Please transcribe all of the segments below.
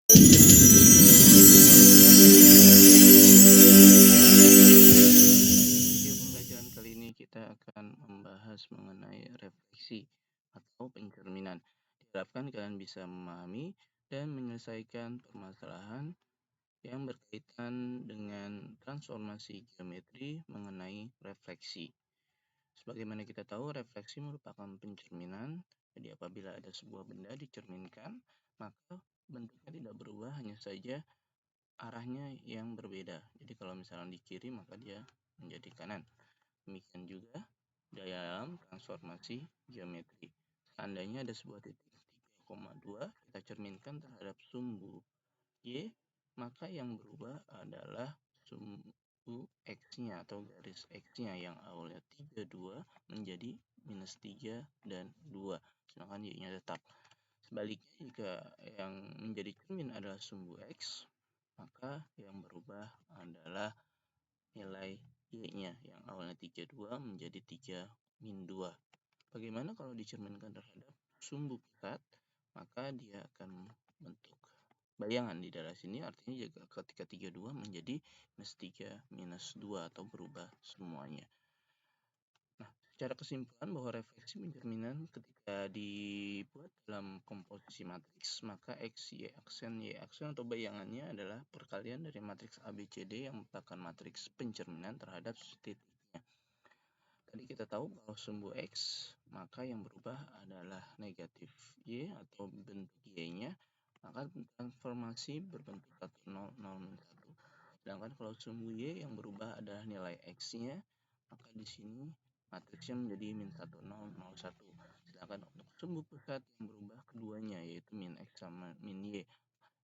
Video pembelajaran kali ini kita akan membahas mengenai refleksi atau pencerminan. Diharapkan kalian bisa memahami dan menyelesaikan permasalahan yang berkaitan dengan transformasi geometri mengenai refleksi. Sebagaimana kita tahu, refleksi merupakan pencerminan. Jadi apabila ada sebuah benda dicerminkan, maka bentuknya tidak berubah, hanya saja arahnya yang berbeda. Jadi kalau misalnya di kiri, maka dia menjadi kanan. Demikian juga dalam transformasi geometri. Seandainya ada sebuah titik 3,2 kita cerminkan terhadap sumbu Y, maka yang berubah adalah sumbu X-nya atau garis X-nya yang awalnya 32 menjadi minus 3 dan 2, sedangkan Y-nya tetap. Sebaliknya, jika yang menjadi cermin adalah sumbu X, maka yang berubah adalah nilai Y-nya yang awalnya 32 menjadi 3 min 2. Bagaimana kalau dicerminkan terhadap sumbu pusat? Maka dia akan membentuk bayangan di daerah sini, artinya jika ketika 32 menjadi minus 3 minus 2 atau berubah semuanya. Nah, secara kesimpulan bahwa refleksi pencerminan ketika dibuat dalam komposisi matriks, maka X, Y aksen atau bayangannya adalah perkalian dari matriks ABCD yang merupakan matriks pencerminan terhadap titiknya. Tadi kita tahu kalau sumbu X, maka yang berubah adalah negatif Y atau bentuk Y-nya, maka transformasi berbentuk 1, 0, 0, 1. Sedangkan kalau sumbu Y yang berubah adalah nilai X-nya, maka di sini matriksnya menjadi min 1, 0, 0, 1. Sedangkan untuk sumbu pusat yang berubah keduanya, yaitu min X sama min Y,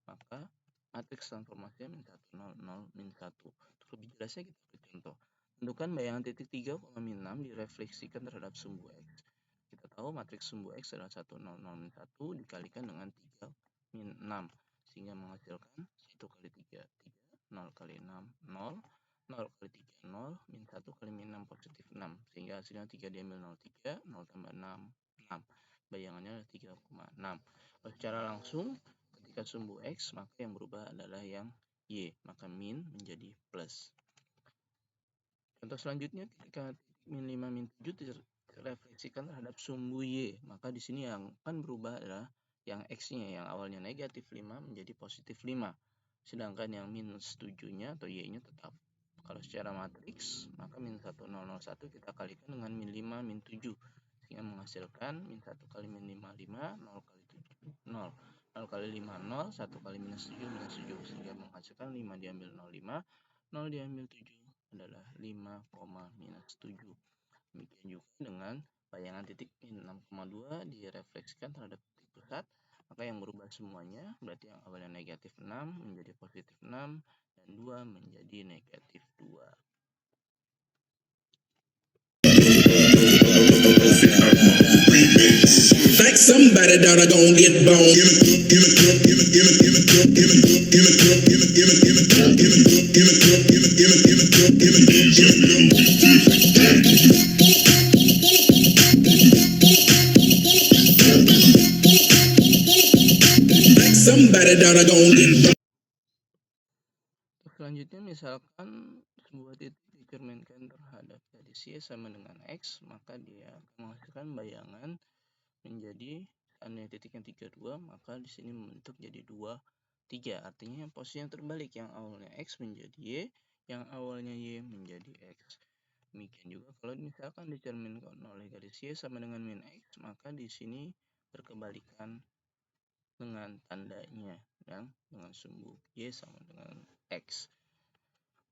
maka matriks transformasinya min 1, 0, 0, min 1. Untuk lebih jelasnya kita beri contoh. Tentukan bayangan titik 3, min 6 direfleksikan terhadap sumbu X. Kita tahu matriks sumbu X adalah 1, 0, 0, min 1 dikalikan dengan 3 min 6, sehingga menghasilkan 1 kali 3, 3, 0 kali 6, 0, 0 kali 3, 0, min 1 kali min 6 positif 6, sehingga hasilnya 3 diambil 0, 3, 0 tambah 6, 6. Bayangannya adalah 3,6. Secara langsung, ketika sumbu X, maka yang berubah adalah yang Y, maka min menjadi plus. Contoh selanjutnya, ketika min 5, min 7 direfleksikan terhadap sumbu Y, maka di sini yang akan berubah adalah yang X-nya yang awalnya negatif 5 menjadi positif 5. Sedangkan yang minus 7-nya atau Y-nya tetap. Kalau secara matriks, maka min 1, 0, 0, 1 kita kalikan dengan min 5, min 7. Sehingga menghasilkan min 1 kali min 5, 5, 0 kali 7, 0. 0 kali 5, 0, 1 kali minus 7, minus 7. Sehingga menghasilkan 5 diambil 0, 5, 0 diambil 7 adalah 5, minus 7. Demikian juga dengan bayangan titik min 6,2 direfleksikan terhadap titik pusat, maka yang berubah semuanya berarti yang awalnya negatif 6 menjadi positif 6 dan 2 menjadi negatif 2. Like somebody that are gonna get bone. Like somebody that are gonna get bone. Selanjutnya, misalkan sebuah titik dicerminkan terhadap garis Y sama dengan X, maka dia akan menghasilkan bayangan menjadi seandainya titiknya 32, maka di sini membentuk jadi 2, 3. Artinya posisi yang terbalik, yang awalnya X menjadi Y, yang awalnya Y menjadi X. Demikian juga kalau misalkan dicerminkan oleh garis Y sama dengan min X, maka di sini berkebalikan dengan tandanya dan dengan sumbu Y sama dengan X.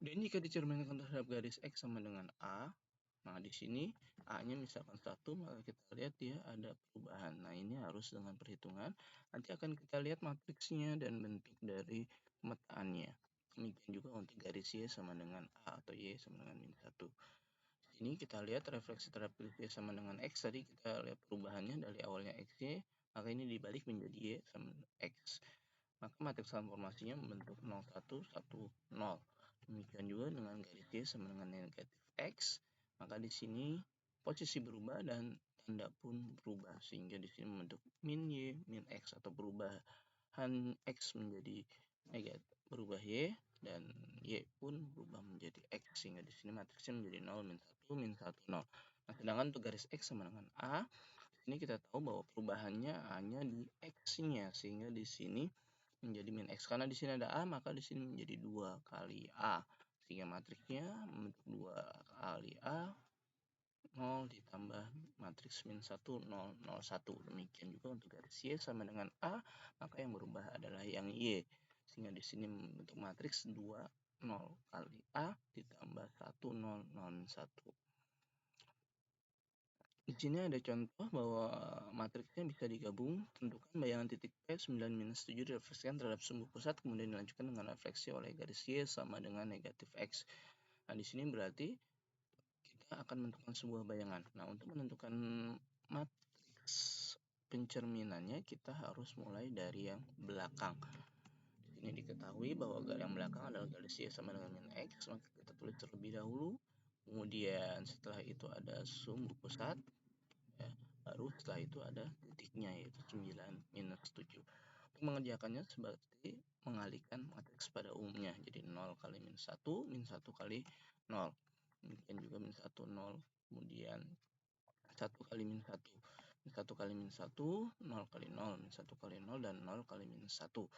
Dan jika dicerminkan terhadap garis X sama dengan A, nah di sini A-nya misalkan 1, maka kita lihat dia ada perubahan. Nah, ini harus dengan perhitungan. Nanti akan kita lihat matriksnya dan bentuk dari pemetaannya. Demikian juga untuk garis Y sama dengan A atau Y sama dengan min 1. Di sini kita lihat refleksi terhadap garis Y sama dengan X. Tadi kita lihat perubahannya dari awalnya XY, maka ini dibalik menjadi Y sama dengan X. Maka matriks transformasinya membentuk 0, 1, 1, 0. Demikian juga dengan garis Y sama dengan negatif X, maka di sini posisi berubah dan tanda pun berubah, sehingga di sini membentuk min Y, min X atau berubah X menjadi negatif, berubah Y, dan Y pun berubah menjadi X, sehingga di sini matriksnya menjadi 0, min 1, min 1, 0. Nah, sedangkan untuk garis X sama dengan A, ini kita tahu bahwa perubahannya hanya di X-nya, sehingga di sini menjadi min X. Karena di sini ada A, maka di sini menjadi 2 kali A. Sehingga matriksnya membentuk 2 kali A, 0 ditambah matriks min 1, 0, 0, 1. Demikian juga untuk garis Y sama dengan A, maka yang berubah adalah yang Y. Sehingga di sini membentuk matriks 2, 0 kali A ditambah 1, 0, 0, 1. Di sini ada contoh bahwa matriksnya bisa digabung. Tentukan bayangan titik P 9 minus 7 direfleksikan terhadap sumbu pusat, kemudian dilanjutkan dengan refleksi oleh garis Y sama dengan negatif X. Nah, di sini berarti kita akan menentukan sebuah bayangan. Nah, untuk menentukan matriks pencerminannya, kita harus mulai dari yang belakang. Di sini diketahui bahwa yang belakang adalah garis Y sama dengan min X, maka kita tulis terlebih dahulu. Kemudian setelah itu ada sumbu pusat, ya, baru setelah itu ada titiknya, yaitu 9 minus 7. Untuk mengerjakannya seperti mengalihkan matriks pada umumnya, jadi 0 kali min 1, min 1 kali 0. Demikian juga min 1, 0, kemudian 1 kali min 1, min 1 kali min 1, 0 kali 0, min 1 kali 0, dan 0 kali min 1.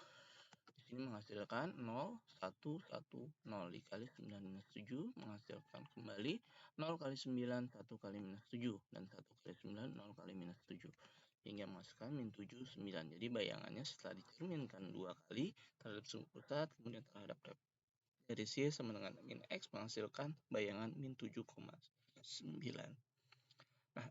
Di sini menghasilkan 0, 1, 1, 0 dikali 9 minus 7 menghasilkan kembali 0 kali 9, 1 kali minus 7, dan 1 kali 9, 0 kali minus 7. Hingga menghasilkan min 7, 9. Jadi bayangannya setelah dicerminkan 2 kali terhadap sumbu pusat, kemudian terhadap garis Y sama dengan min X, menghasilkan bayangan min 7,9. Nah,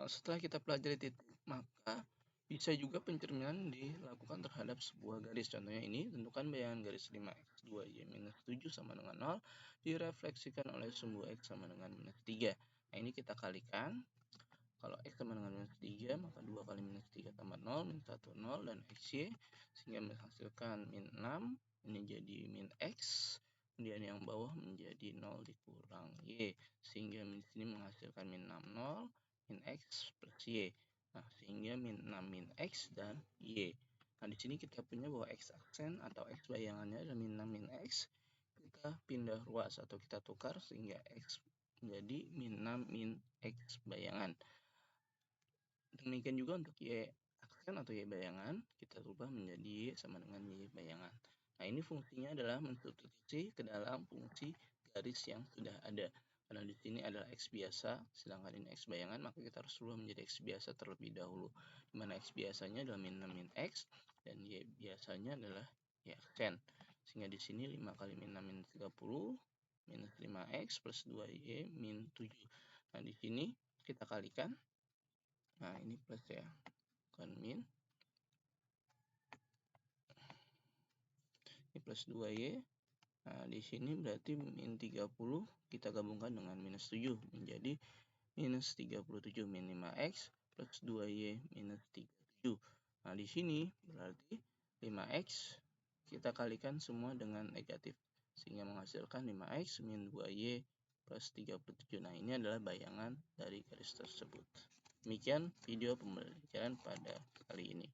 setelah kita pelajari titik, maka bisa juga pencerminan dilakukan terhadap sebuah garis. Contohnya ini, tentukan bayangan garis 5x2y minus 7 sama dengan 0 direfleksikan oleh sumbu x sama dengan minus 3. Nah, ini kita kalikan. Kalau x sama dengan minus 3, maka 2 kali minus 3 tambah 0, min 1, 0, dan xy, sehingga menghasilkan min 6, ini jadi min x, kemudian yang bawah menjadi 0 dikurang y, sehingga di sini menghasilkan min 6, 0, min x plus y. Nah, sehingga min 6 min x dan y. Nah, di sini kita punya bahwa x aksen atau x bayangannya adalah min 6 min x. Kita pindah ruas atau kita tukar sehingga x menjadi min 6 min x bayangan. Demikian juga untuk y aksen atau y bayangan, kita rubah menjadi y sama dengan y bayangan. Nah, ini fungsinya adalah mensubstitusi ke dalam fungsi garis yang sudah ada. Karena di sini adalah x biasa, sedangkan ini x bayangan, maka kita harus rubah menjadi x biasa terlebih dahulu. Di mana x biasanya adalah min 6 min x, dan y biasanya adalah y aksen. Sehingga di sini 5 kali min 6 min 30, minus 5x plus 2y min 7. Nah, di sini kita kalikan. Nah, ini plus ya, bukan min. Ini plus 2y. Nah, di sini berarti min 30 kita gabungkan dengan minus 7 menjadi minus 37 min 5x plus 2y minus 37. Nah, di sini berarti 5x kita kalikan semua dengan negatif sehingga menghasilkan 5x min 2y plus 37. Nah, ini adalah bayangan dari garis tersebut. Demikian video pembelajaran pada kali ini.